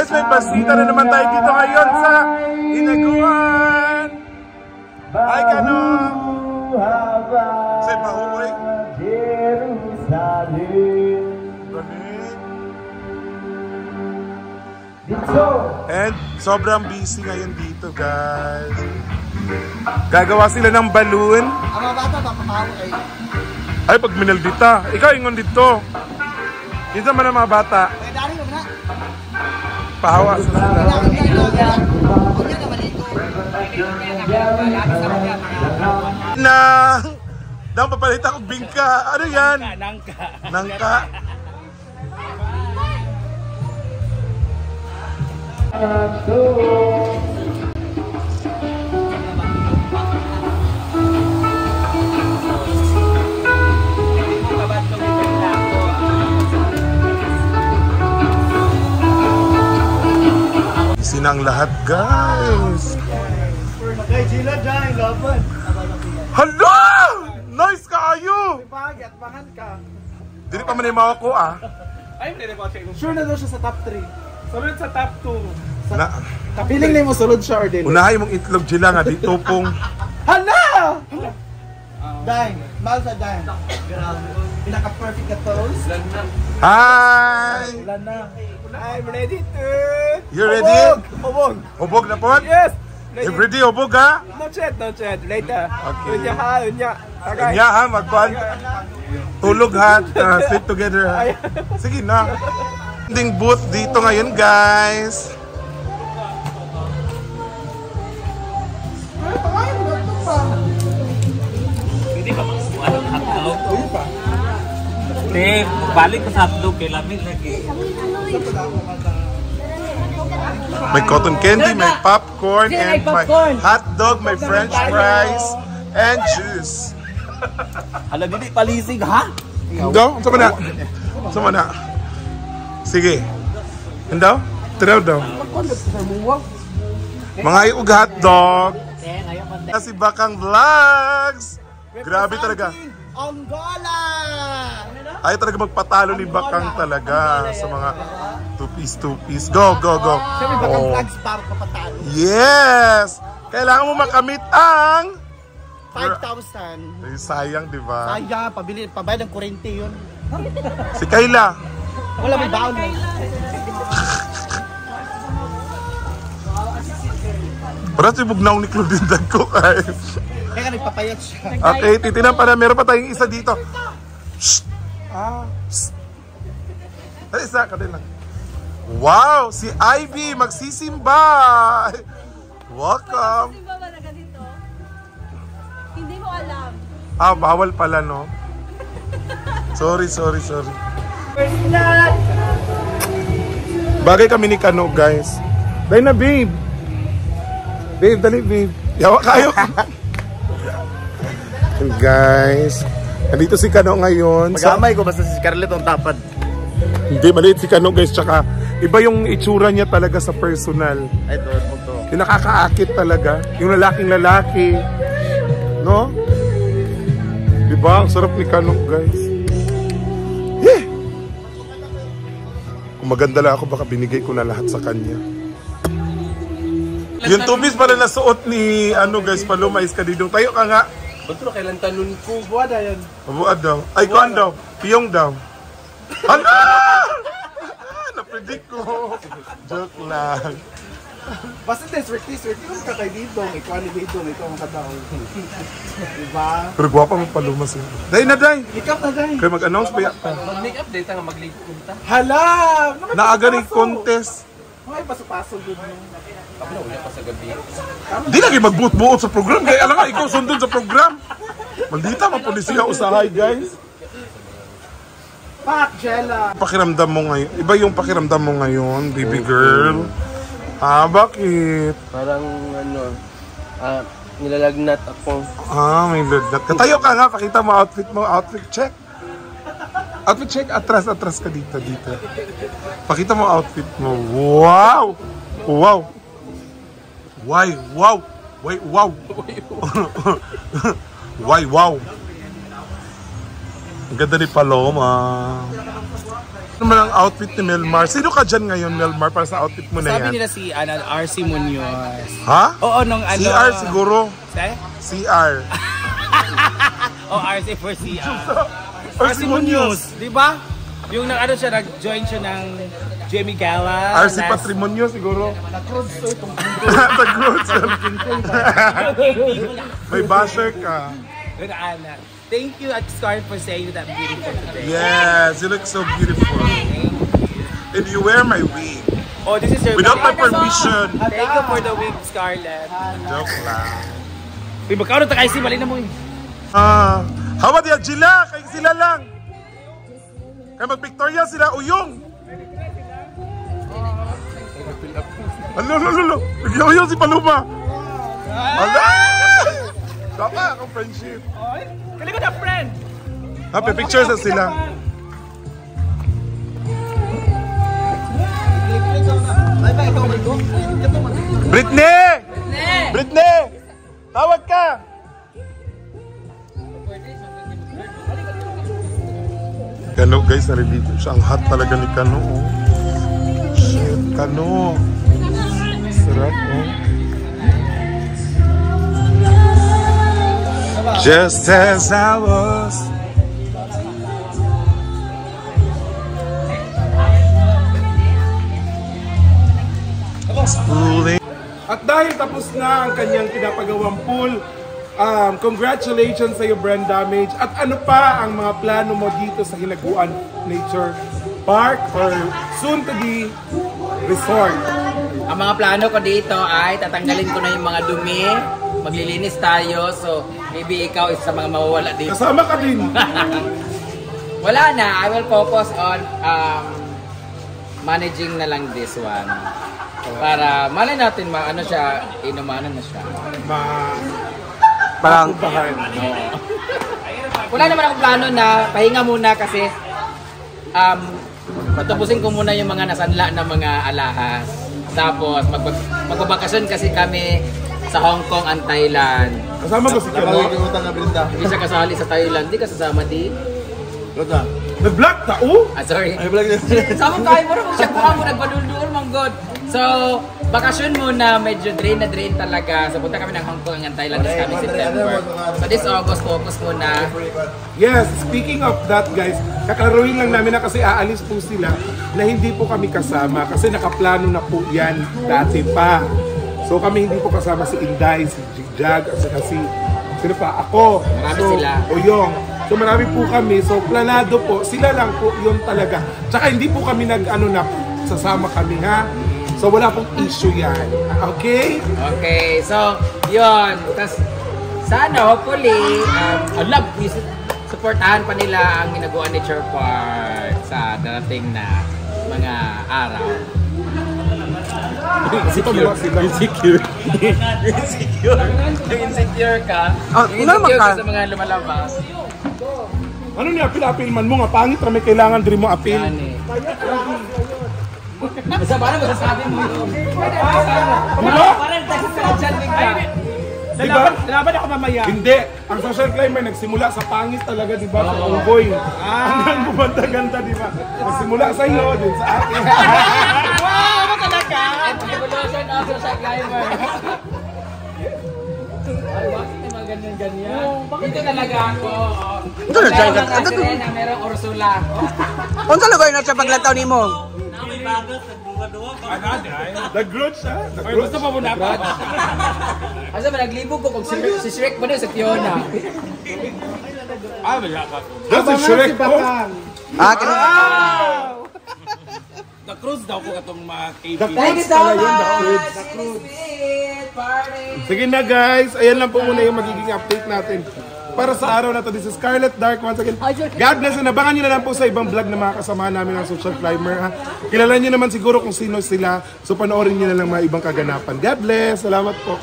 Guys, may basita na naman tayo dito ngayon sa Hinaguan. Hi, Kano. Say, mahuwi. And sobrang busy ngayon dito, guys. Gagawa sila ng balloon. Ang mga bata, papakaw ay. Ay, pag minaldita. Ikaw ingon dito. Dito man ang mga bata. Ay, dari mo na. Pahawa sa sila. Na! Daw papalita ko bingka. Ano yan? Nangka. Nangka. Sinang lahat, guys. Hello! Nice kaayo! Dili pa man imawa ko, ah. Ay, hindi na ba siya? Sure na daw siya sa top 3. Sunod sa top 2. Na, Kapiling na mo sulod siya or din. unahay mong itlog sila nga dito pong. Hala! Dine. Mahal sa dine. Pinaka-perfect na toast. Hi! Ulan na. I'm ready to... You ready? Hubog! Hubog na po? Yes! Everyday hubog, ha? Not yet. Later. Okay. Unya ha, unya. Okay. Kanya, ha? Magkuhan. Tulog, ha? Sleep together, ha? Sige na. Ending booth dito ngayon, guys. Hindi ba makakuha ng hotdog? Hindi, balik ko sa hotdog kay lamig lagi. May cotton candy, may popcorn, and may hot dog, may french fries, and juice. Hala, hindi palisig, ha? Indo? Sama na. Sama na. Sige. Indo? Tiraw daw. Mga iug hot dog. Si Bakang Vlogs. Grabe talaga. Angola! Ay talaga magpatalo ni Bakang talaga sa mga two-piece. Go, go, go. Siyempre Bakang Vlogs para kapatalo. Yes! Kailangan mo makamit ang 5,000. Ay, sayang, di ba? Sayang, pabayad ng kurente yun. Si Kayla. Wala may baon. Para si Bugnaw ni Claudine ko ay. Kaya nagpapayat siya. Okay, titinan para meron pa tayong isa dito. Shh! Shh! Ay, isa ka din lang. Wow! Si Ivy magsisimba! Welcome! Simba ba na ganito? Hindi mo alam. Ah, bawal pala, no? Sorry. Bagay kami ni Kano, guys. Dahil na, babe. Babe, dali, babe. Yawa kayo. Guys, nandito si Kano ngayon. Magamay ko basta si Scarlett ang tapad. Hindi, maliit si Kano, guys. Tsaka, iba yung itsura niya talaga sa personal. Ay, to. Yung nakakaakit talaga. Yung lalaking lalaki. No? Diba? Ang sarap ni Kano, guys. Eh! Kung maganda lang ako, baka binigay ko na lahat sa kanya. Yung tubis pala nasuot ni, guys, Paloma Iskadidong. Tayo ka nga. Betul, kailan tanong ko. Buwada yan. Mabuad daw. Ay, kuhan daw. Piyong daw. Ano? Napredict ko. Joke lang. Basta strictly ka kay Didong. Ikaw ni Didong, ikaw ang kataw. Diba? Pero guwapa mo Paloma siya. Day na, day. Makeup na dahil. Kaya mag-announce pa yata. Mag-make-up data nga mag-live punta. Hala! Naaga ni contest. Ay, pasok-pasok doon. Kapag wala pa sa gabi. Di lagi magbuot-buot sa program. Kaya alam nga, ikaw sundon sa program. Maldita, mapunisiya usahay, guys. Pak, Jella! Pakiramdam mo ngayon. Iba yung pakiramdam mo ngayon, baby girl. Ah, bakit? Parang nilalagnat ako. Ah, may lagnat. Katayo ka nga, pakita mo outfit mo. Outfit check. Outfit check, atras ka dito. Pakita mo outfit mo. Wow! Wow! Why? Wow! Wait, wow! Why, wow! Ang ganda ni Paloma. Ano naman ang outfit ni Melmar? Sino ka dyan ngayon, Melmar, para sa outfit mo na Sabi yan? nila si RC Munoz. Ha? Oo, nung ano. CR siguro. CR. RC for CR. RC Munoz. Di ba? Yung siya, nag-join siya ng Jamie Gala. RC Patrimonio siguro. Tagroots. May basher ka. With Anna. Thank you, Scar, for saying that beautiful today. Yes, you look so beautiful. And you wear my wig. Oh, this is your Without my wig. permission. Thank you for the wig, Scarlett. Joke lang. Uy, magkaroon tayo si Malina mo eh. How about ya, Gila? Kaya sila lang. Kaya mag-Victoria sila, uyong. Ano. Uyong si Paloma. Ala! Tama akong friendship. Kali ko na friend. Happy pictures na sila. Britney! Britney! Tawag ka! Kano guys, na-review siya. Ang hot talaga ni Kano. Oh. Shit, Kano. Sarap, oh. Just as I was. At dahil tapos na ang kanyang pinapagawang pool, congratulations sa iyo, Brand Damage. At ano pa ang mga plano mo dito sa Hinaguan Nature Park or soon to be resort? Ang mga plano ko dito ay tatanggalin ko na yung mga dumi, maglilinis tayo, so maybe ikaw isa sa mga mawawala dito. Kasama ka din. Wala na, I will focus on managing na lang this one. Para malay natin ano siya, inumanan na siya. Parang Wala naman akong plano na pahinga muna kasi patapusin ko muna yung mga nasanla na mga alahas. Tapos magbabakasyon kasi kami sa Hong Kong and Thailand. kasama ko si Kano. Hindi siya kasali sa Thailand, hindi ka sasama di. Nag-vlog ka, oh? Sorry. Sama tayo mo rin, siya kuha mo, nagpadulduol mong God. So, bakasyon muna, medyo drain na drain talaga. So, punta kami ng Hong Kong and Thailand this coming September. So, this August, focus muna. Yes, speaking of that guys, kakalaruin lang namin na kasi aalis po sila na hindi po kami kasama kasi nakaplano na po yan dati pa. So kami hindi po kasama si Inday, si Jigjag, at saka sino pa? Ako. Marami so, sila. Oyong. So marami po kami. So planado po. Sila lang po yun talaga. Tsaka hindi po kami sasama kami ha. So wala pong issue yan. Okay? Okay, so, yun. Tapos, sana, hopefully, supportahan pa nila ang Hinaguan Nature Park sa darating na mga araw. Insecure. Insecure ka. Insecure ka sa mga lumalabas. Ano niya, apil man mo nga. Pangit na may kailangan din mo apil. Yan eh. Basta paano masasabi mo yun? Ano? Parang tayo dyan bigla. Diba? Laban ako mamaya. Hindi. Ang social climber nagsimula sa pangit talaga, di ba? Sa unggoy. Hanggang bumanda-ganda, di ba? Nagsimula sa iyo, din sa akin. Wow! Ano talaga? Evolution of social climber. Ay, bakit naman ganyan-ganyan? Ito talaga ako. Ito na dyan. Na merong Ursula. Kung sa lugar na siya paglantaw ni mo? Nag-growth siya. Gusto pa mo na pa. Asa ba naglibog ko kung si Shrek ba na sa Fiona? Wala ka. That's a Shrek po. Ganun. Na-cruise daw ko katong mga KP. Thank you so much! Sige na guys, ayan lang po muna yung magiging update natin para sa araw na to. This is Scarlett Dark once again. God bless, and abangan nyo na lang po sa ibang vlog na mga kasama namin ng Social Climber. Ha? Kilala nyo naman siguro kung sino sila, so panoorin nyo na lang mga ibang kaganapan. God bless, salamat po.